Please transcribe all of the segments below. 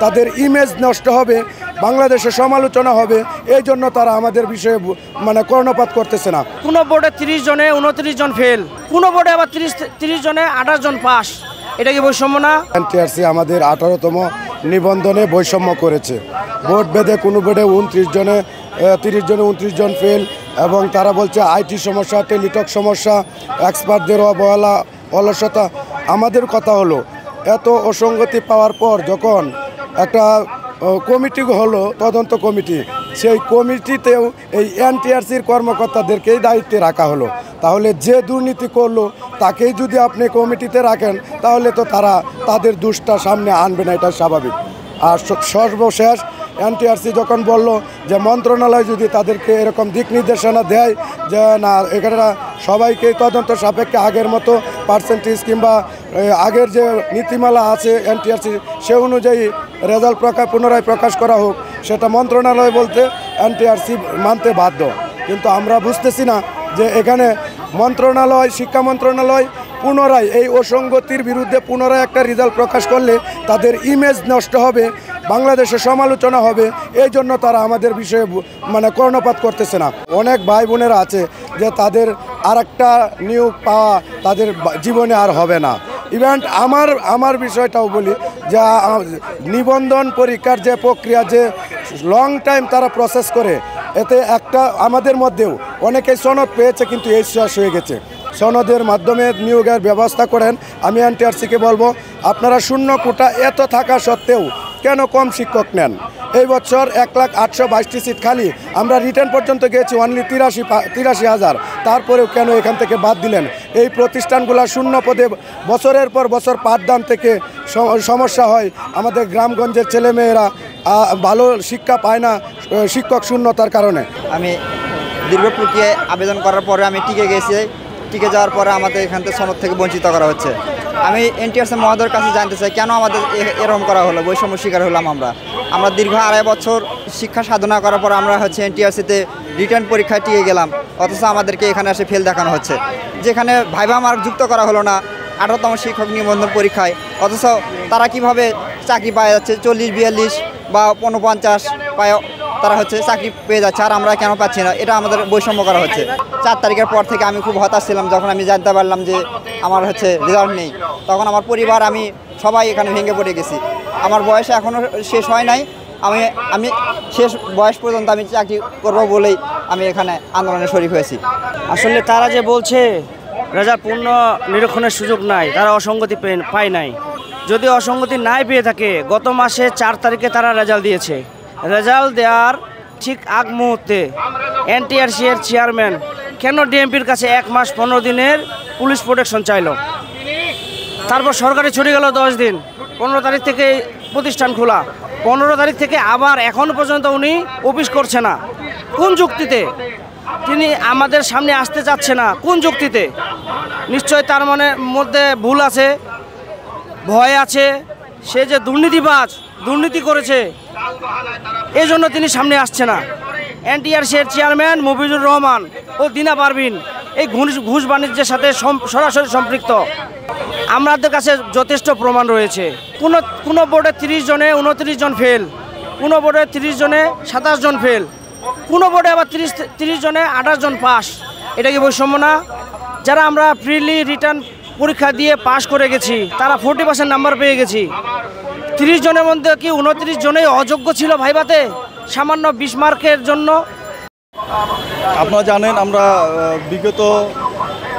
তাদের ইমেজ নষ্ট হবে, বাংলাদেশে সমালোচনা হবে, এই জন্য তারা আমাদের বিষয়ে মানে কর্ণপাত করতেছে না। কোনো বোর্ডে 30 জনে 29 জন ফেল, কোনো বোর্ডে আবার 30 জনে 28 জন পাস। এটা কি বৈষম্য না? এনটিআরসি আমাদের 18তম নিবন্ধনে বৈষম্য করেছে। বোর্ড বেঁধে কোনো বোর্ডে 29 জনে 30 জনে 29 জন ফেল, এবং তারা বলছে আইটি সমস্যা, টেলিটক সমস্যা, এক্সপার্টদের অবহেলা, অলসতা। আমাদের কথা হলো এত অসঙ্গতি পাওয়ার পর যখন একটা কমিটি হলো, তদন্ত কমিটি, সেই কমিটিতেও এই এনটিআরসির কর্মকর্তাদেরকেই দায়িত্বে রাখা হলো। তাহলে যে দুর্নীতি করলো তাকেই যদি আপনি কমিটিতে রাখেন, তাহলে তো তারা তাদের দোষটা সামনে আনবে না, এটা স্বাভাবিক। আর সর্বশেষ এনটিআরসি যখন বলল যে মন্ত্রণালয় যদি তাদেরকে এরকম দিক নির্দেশনা দেয় যে না, এখানে সবাইকে তদন্ত সাপেক্ষে আগের মতো পার্সেন্টেজ কিংবা আগের যে নীতিমালা আছে এনটিআরসি, সে অনুযায়ী রেজাল্ট পুনরায় প্রকাশ করা হোক, সেটা মন্ত্রণালয় বলতে এনটিআরসি মানতে বাধ্য। কিন্তু আমরা বুঝতেছি না যে এখানে মন্ত্রণালয়, শিক্ষা মন্ত্রণালয় পুনরায় এই অসঙ্গতির বিরুদ্ধে পুনরায় একটা রেজাল্ট প্রকাশ করলে তাদের ইমেজ নষ্ট হবে, বাংলাদেশে সমালোচনা হবে, এই জন্য তারা আমাদের বিষয়ে মানে কর্ণপাত করতেছে না। অনেক ভাই বোনেরা আছে যে তাদের আরেকটা নিয়োগ পাওয়া তাদের জীবনে আর হবে না। ইভেন আমার বিষয়টাও বলি যে নিবন্ধন পরীক্ষার যে প্রক্রিয়া, যে লং টাইম তারা প্রসেস করে, এতে একটা আমাদের মধ্যেও অনেকেই সনদ পেয়েছে কিন্তু এই শেষ হয়ে গেছে। সনদের মাধ্যমে নিয়োগের ব্যবস্থা করেন। আমি এনটিআরসিকে বলবো, আপনারা শূন্য কোটা এত থাকা সত্ত্বেও কেন কম শিক্ষক নেন? এই বছর 1,822টি সিট খালি, আমরা রিটার্ন পর্যন্ত গিয়েছি অনলি 83,000, তারপরেও কেন এখান থেকে বাদ দিলেন? এই প্রতিষ্ঠানগুলো শূন্য পদে বছরের পর বছর পাঠদান থেকে সমস্যা হয়, আমাদের গ্রামগঞ্জের ছেলেমেয়েরা ভালো শিক্ষা পায় না শিক্ষক শূন্যতার কারণে। আমি দীর্ঘ প্রক্রিয়ায় আবেদন করার পরে আমি টিকে গেছি। টিকে যাওয়ার পরে আমাদের এখান থেকে সনদ থেকে বঞ্চিত করা হচ্ছে। আমি এনটিআরসি মহোদয়ের কাছে জানতে চাই কেন আমাদের এরকম করা হলো, বৈষম্য শিকার হলাম আমরা দীর্ঘ 2.5 বছর শিক্ষা সাধনা করার পর আমরা এনটিআরসিতে রিটার্ন পরীক্ষায় টিকে গেলাম, অথচ আমাদেরকে এখানে এসে ফেল দেখানো হচ্ছে। যেখানে ভাইভা মার্ক যুক্ত করা হলো না 18তম শিক্ষক নিবন্ধন পরীক্ষায়, অথচ তারা কিভাবে চাকরি পাওয়া যাচ্ছে 40-42 বা 49 পায়, তারা চাকরি পেয়ে যাচ্ছে, আর আমরা কেন পাচ্ছি না? এটা আমাদের বৈষম্য করা হচ্ছে। 4 তারিখের পর থেকে আমি খুব হতাশ ছিলাম। যখন আমি জানতে পারলাম যে আমার রেজাল্ট নেই, তখন আমার পরিবার, আমি সবাই এখানে ভেঙে পড়ে গেছি। আমার বয়স এখনও শেষ হয় নাই, আমি শেষ বয়স পর্যন্ত আমি চাকরি করব বলেই আমি এখানে আন্দোলনে শরীক হয়েছি। আসলে তারা যে বলছে রেজাল্ট পূর্ণ নিরীক্ষণের সুযোগ নাই, তারা অসঙ্গতি পায় নাই। যদি অসঙ্গতি নাই পেয়ে থাকে, গত মাসে 4 তারিখে তারা রেজাল্ট দিয়েছে। রেজাল্ট দেওয়ার ঠিক আগ মুহূর্তে এনটিআরসি এর চেয়ারম্যান কেন ডিএমপির কাছে 1 মাস 15 দিনের পুলিশ প্রোটেকশন চাইল? তারপর সরকারি ছুটি গেল 10 দিন, 15 তারিখ থেকে প্রতিষ্ঠান খোলা, 15 তারিখ থেকে আবার এখনও পর্যন্ত উনি অফিস করছে না। কোন যুক্তিতে তিনি আমাদের সামনে আসতে চাচ্ছে না? কোন যুক্তিতে? নিশ্চয় তার মধ্যে ভুল আছে, ভয় আছে। সে যে দুর্নীতি করেছে, এই জন্য তিনি সামনে আসছে না। এনটিআরসি এর চেয়ারম্যান মফিজুর রহমান ও দিনা পারভিন এই ঘুষ বাণিজ্যের সাথে সরাসরি সম্পৃক্ত। আমাদের কাছে যথেষ্ট প্রমাণ রয়েছে। কোনো বোর্ডে 30 জনে 29 জন ফেল, কোনো বোর্ডে 30 জনে 27 জন ফেল, কোনো বোর্ডে আবার 30 জনে 28 জন পাস। এটা কি বৈষম্য না? যারা আমরা প্রিলি রিটার্ন পরীক্ষা দিয়ে পাশ করে গেছি, তারা 40% নাম্বার পেয়ে গেছি। 30 জনের মধ্যে কি 29 জনেই অযোগ্য ছিল ভাইভাতে সামান্য 20 মার্কের জন্য? আপনারা জানেন আমরা বিগত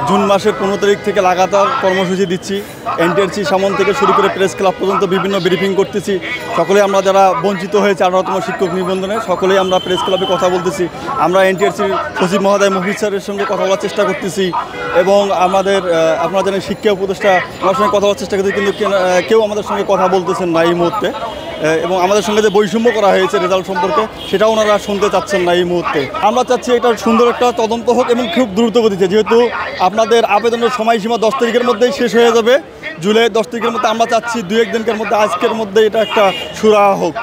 জুন মাসের 15 তারিখ থেকে লাগাতার কর্মসূচি দিচ্ছি। এনটিআরসি সামন থেকে শুরু করে প্রেস ক্লাব পর্যন্ত বিভিন্ন ব্রিফিং করতেছি। সকলেই আমরা যারা বঞ্চিত হয়েছে 18তম শিক্ষক নিবন্ধনে, সকলেই আমরা প্রেস ক্লাবে কথা বলতেছি। আমরা এনটিআরসির সচিব মহোদয় মফিজ স্যারের সঙ্গে কথা বলার চেষ্টা করতেছি, এবং আপনারা জানেন শিক্ষা উপদেষ্টা আমার সঙ্গে কথা বলার চেষ্টা করতেছি, কিন্তু কেউ আমাদের সঙ্গে কথা বলতেছেন না এই মুহূর্তে। এবং আমাদের সঙ্গে যে বৈষম্য করা হয়েছে রেজাল্ট সম্পর্কে, সেটাও ওনারা শুনতে চাচ্ছেন না এই মুহূর্তে। আমরা চাচ্ছি এটা সুন্দর একটা তদন্ত হোক এবং খুব দ্রুত গতিতে, যেহেতু আপনাদের আবেদনের সময়সীমা 10 তারিখের মধ্যেই শেষ হয়ে যাবে, জুলাই 10 তারিখের মধ্যে। আমরা চাচ্ছি 2-1 দিনের মধ্যে, আজকের মধ্যে এটা একটা সুরাহা হোক।